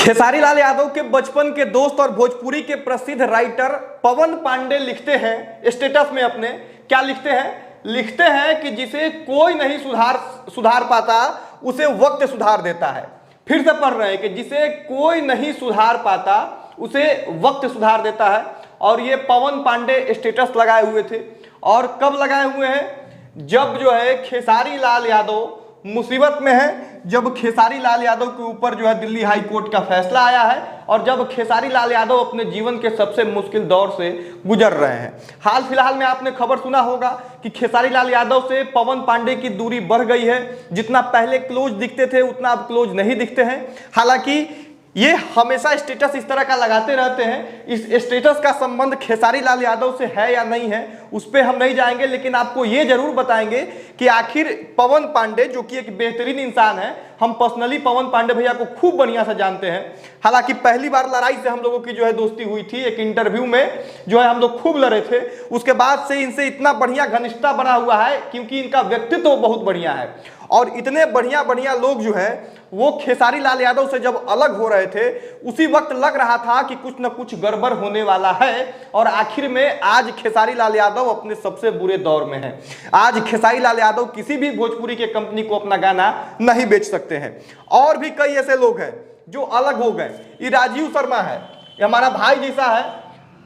खेसारी लाल यादव के बचपन के दोस्त और भोजपुरी के प्रसिद्ध राइटर पवन पांडे लिखते हैं स्टेटस में अपने, क्या लिखते हैं कि जिसे कोई नहीं सुधार पाता उसे वक्त सुधार देता है। फिर से पढ़ रहे हैं कि जिसे कोई नहीं सुधार पाता उसे वक्त सुधार देता है। और ये पवन पांडे स्टेटस लगाए हुए थे। और कब लगाए हुए हैं? जब जो है खेसारी लाल यादव मुसीबत में है, जब खेसारी लाल यादव के ऊपर जो है दिल्ली हाई कोर्ट का फैसला आया है और जब खेसारी लाल यादव अपने जीवन के सबसे मुश्किल दौर से गुजर रहे हैं। हाल फिलहाल में आपने खबर सुना होगा कि खेसारी लाल यादव से पवन पांडे की दूरी बढ़ गई है। जितना पहले क्लोज दिखते थे उतना अब क्लोज नहीं दिखते हैं। हालांकि ये हमेशा स्टेटस इस तरह का लगाते रहते हैं। इस स्टेटस का संबंध खेसारी लाल यादव से है या नहीं है उस पर हम नहीं जाएंगे, लेकिन आपको ये जरूर बताएंगे कि आखिर पवन पांडे जो कि एक बेहतरीन इंसान है, हम पर्सनली पवन पांडे भैया को खूब बढ़िया से जानते हैं। हालांकि पहली बार लड़ाई से हम लोगों की जो है दोस्ती हुई थी, एक इंटरव्यू में जो है हम लोग खूब लड़े थे। उसके बाद से इनसे इतना बढ़िया घनिष्ठता बना हुआ है क्योंकि इनका व्यक्तित्व बहुत बढ़िया है। और इतने बढ़िया बढ़िया लोग जो है वो खेसारी लाल यादव से जब अलग हो रहे थे उसी वक्त लग रहा था कि कुछ न कुछ गड़बड़ होने वाला है। और आखिर में आज खेसारी लाल यादव अपने सबसे बुरे दौर में है। आज खेसारी लाल यादव किसी भी भोजपुरी के कंपनी को अपना गाना नहीं बेच सकते हैं। और भी कई ऐसे लोग हैं जो अलग हो गए। ये राजीव शर्मा है, ये हमारा भाई जैसा है,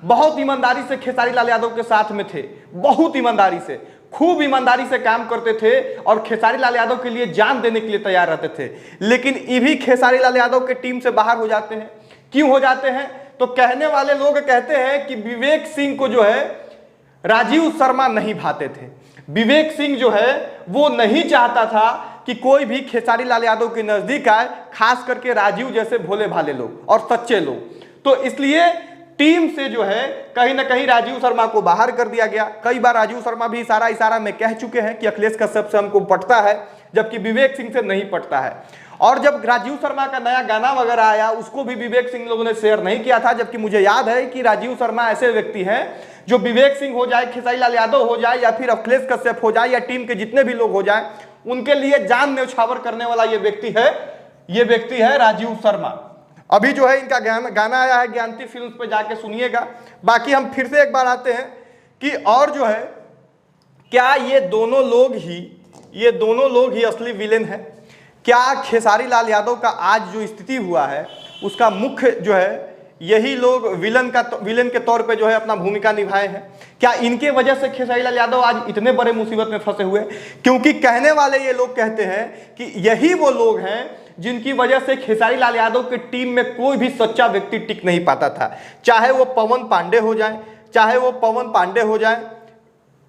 बहुत ईमानदारी से खेसारी लाल यादव के साथ में थे, बहुत ईमानदारी से, खूब ईमानदारी से काम करते थे और खेसारी लाल यादव के लिए जान देने के लिए तैयार रहते थे। लेकिन ये भी खेसारी लाल यादव के टीम से बाहर हो जाते हैं। क्यों हो जाते हैं? तो कहने वाले लोग कहते हैं कि विवेक सिंह को जो है राजीव शर्मा नहीं भाते थे। विवेक सिंह जो है वो नहीं चाहता था कि कोई भी खेसारी लाल यादव के नजदीक आए, खास करके राजीव जैसे भोले भाले लोग और सच्चे लोग। तो इसलिए टीम से जो है कहीं ना कहीं राजीव शर्मा को बाहर कर दिया गया। कई बार राजीव शर्मा भी इशारा में कह चुके हैं कि अखिलेश कश्यप से हमको पटता है, जबकि विवेक सिंह से नहीं पटता है। और जब राजीव शर्मा का नया गाना वगैरह आया उसको भी विवेक सिंह लोगों ने शेयर नहीं किया था, जबकि मुझे याद है कि राजीव शर्मा ऐसे व्यक्ति हैं जो विवेक सिंह हो जाए, खेसारी लाल यादव हो जाए या फिर अखिलेश कश्यप हो जाए या टीम के जितने भी लोग हो जाए, उनके लिए जान न्यौछावर करने वाला ये व्यक्ति है राजीव शर्मा। अभी जो है इनका गाना आया है ज्ञानती फिल्म्स पे, जाके सुनिएगा। बाकी हम फिर से एक बार आते हैं कि और जो है क्या ये दोनों लोग ही असली विलेन है? क्या खेसारी लाल यादव का आज जो स्थिति हुआ है उसका मुख्य जो है यही लोग विलन के तौर पे जो है अपना भूमिका निभाए हैं? क्या इनके वजह से खेसारी लाल यादव आज इतने बड़े मुसीबत में फंसे हुए? क्योंकि कहने वाले ये लोग कहते हैं कि यही वो लोग हैं जिनकी वजह से खेसारी लाल यादव की टीम में कोई भी सच्चा व्यक्ति टिक नहीं पाता था। चाहे वो पवन पांडे हो जाए,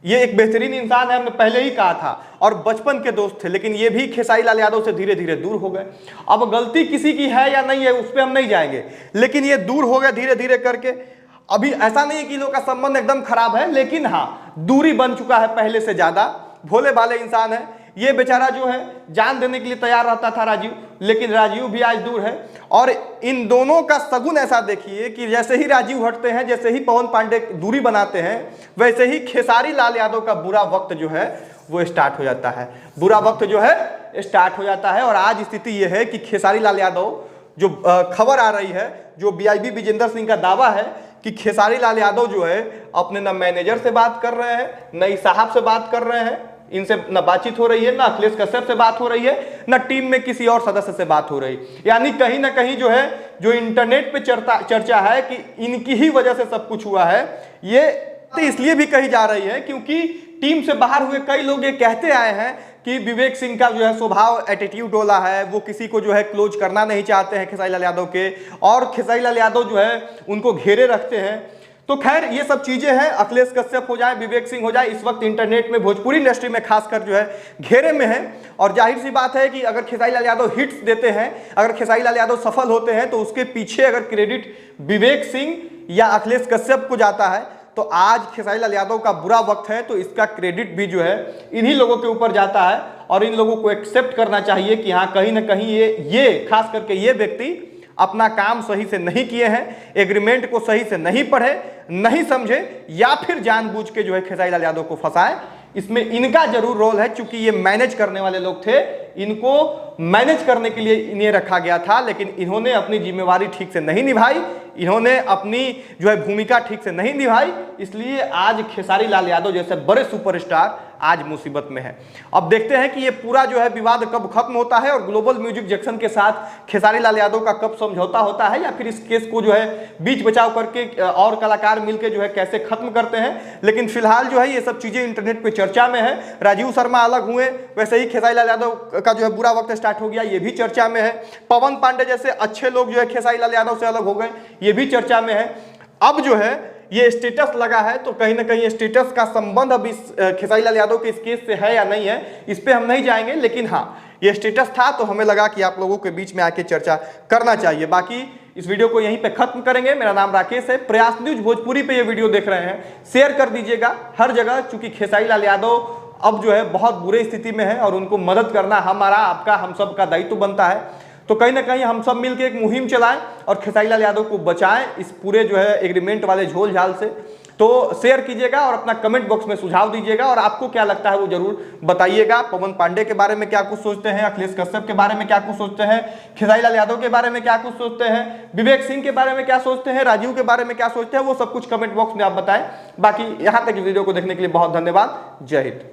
ये एक बेहतरीन इंसान है, हमने पहले ही कहा था, और बचपन के दोस्त थे, लेकिन ये भी खेसारी लाल यादव से धीरे धीरे दूर हो गए। अब गलती किसी की है या नहीं है उस पर हम नहीं जाएंगे, लेकिन ये दूर हो गए धीरे धीरे करके। अभी ऐसा नहीं है कि लोग का संबंध एकदम खराब है, लेकिन हाँ दूरी बन चुका है पहले से ज्यादा। भोले भाले इंसान है ये बेचारा, जो है जान देने के लिए तैयार रहता था राजीव, लेकिन राजीव भी आज दूर है। और इन दोनों का सगुन ऐसा देखिए कि जैसे ही राजीव हटते हैं, जैसे ही पवन पांडे दूरी बनाते हैं, वैसे ही खेसारी लाल यादव का बुरा वक्त जो है वो स्टार्ट हो जाता है। और आज स्थिति ये है कि खेसारी लाल यादव, जो खबर आ रही है, जो बीआईबी विजेंद्र सिंह का दावा है कि खेसारी लाल यादव जो है अपने न मैनेजर से बात कर रहे हैं, न इस साहब से बात कर रहे हैं, इनसे न बातचीत हो रही है, ना अखिलेश कश्यप से बात हो रही है, ना टीम में किसी और सदस्य से बात हो रही। यानी कहीं ना कहीं जो है जो इंटरनेट पे चर्चा है कि इनकी ही वजह से सब कुछ हुआ है, ये इसलिए भी कही जा रही है क्योंकि टीम से बाहर हुए कई लोग ये कहते आए हैं कि विवेक सिंह का जो है स्वभाव एटीट्यूड वाला है, वो किसी को जो है क्लोज करना नहीं चाहते हैं खेसारी लाल यादव के, और खेसारी लाल यादव जो है उनको घेरे रखते हैं। तो खैर ये सब चीजें हैं, अखिलेश कश्यप हो जाए, विवेक सिंह हो जाए, इस वक्त इंटरनेट में भोजपुरी इंडस्ट्री में खासकर जो है घेरे में है। और जाहिर सी बात है कि अगर खेसारी लाल यादव हिट्स देते हैं, अगर खेसारी लाल यादव सफल होते हैं, तो उसके पीछे अगर क्रेडिट विवेक सिंह या अखिलेश कश्यप को जाता है, तो आज खेसारी लाल यादव का बुरा वक्त है, तो इसका क्रेडिट भी जो है इन्हीं लोगों के ऊपर जाता है। और इन लोगों को एक्सेप्ट करना चाहिए कि हाँ कहीं ना कहीं ये खास करके ये व्यक्ति अपना काम सही से नहीं किए हैं, एग्रीमेंट को सही से नहीं पढ़े, नहीं समझे, या फिर जानबूझ के जो है खेसारी लाल यादव को फंसाए। इसमें इनका जरूर रोल है, क्योंकि ये मैनेज करने वाले लोग थे, इनको मैनेज करने के लिए इन्हें रखा गया था, लेकिन इन्होंने अपनी जिम्मेवारी ठीक से नहीं निभाई, इन्होंने अपनी जो है भूमिका ठीक से नहीं निभाई, इसलिए आज खेसारी लाल यादव जैसे बड़े सुपरस्टार आज मुसीबत में है। अब देखते हैं कि ये पूरा जो है विवाद कब खत्म होता है और ग्लोबल म्यूजिक जंक्शन के साथ खेसारी लाल यादव का कब समझौता होता है, या फिर इस केस को जो है बीच बचाव करके और कलाकार मिलकर जो है कैसे खत्म करते हैं। लेकिन फिलहाल जो है ये सब चीजें इंटरनेट पे चर्चा में है। राजीव शर्मा अलग हुए, वैसे ही खेसारी लाल यादव का जो है बुरा वक्त स्टार्ट हो गया, ये भी चर्चा में है। पवन पांडे जैसे अच्छे लोग जो है खेसारी लाल यादव से अलग हो गए, ये भी चर्चा में है। अब जो है ये स्टेटस लगा है, तो कहीं ना कहीं स्टेटस का संबंध अब इस खेसारी लाल यादव के इस केस से है या नहीं है, इस पे हम नहीं जाएंगे, लेकिन हाँ ये स्टेटस था तो हमें लगा कि आप लोगों के बीच में आके चर्चा करना चाहिए। बाकी इस वीडियो को यहीं पे खत्म करेंगे। मेरा नाम राकेश है, प्रयास न्यूज भोजपुरी पे ये वीडियो देख रहे हैं, शेयर कर दीजिएगा हर जगह, चूंकि खेसारी लाल यादव अब जो है बहुत बुरे स्थिति में है और उनको मदद करना हमारा, आपका, हम सब का दायित्व बनता है। तो कहीं ना कहीं हम सब मिलकर एक मुहिम चलाएं और खेसारी लाल यादव को बचाएं इस पूरे जो है एग्रीमेंट वाले झोल झाल से। तो शेयर कीजिएगा और अपना कमेंट बॉक्स में सुझाव दीजिएगा और आपको क्या लगता है वो जरूर बताइएगा। पवन पांडे के बारे में क्या कुछ सोचते हैं, अखिलेश कश्यप के बारे में क्या कुछ सोचते हैं, खेसारी लाल यादव के बारे में क्या कुछ सोचते हैं, विवेक सिंह के बारे में क्या सोचते हैं, राजीव के बारे में क्या सोचते हैं, वो सब कुछ कमेंट बॉक्स में आप बताएं। बाकी यहाँ तक इस वीडियो को देखने के लिए बहुत धन्यवाद। जय हिंद।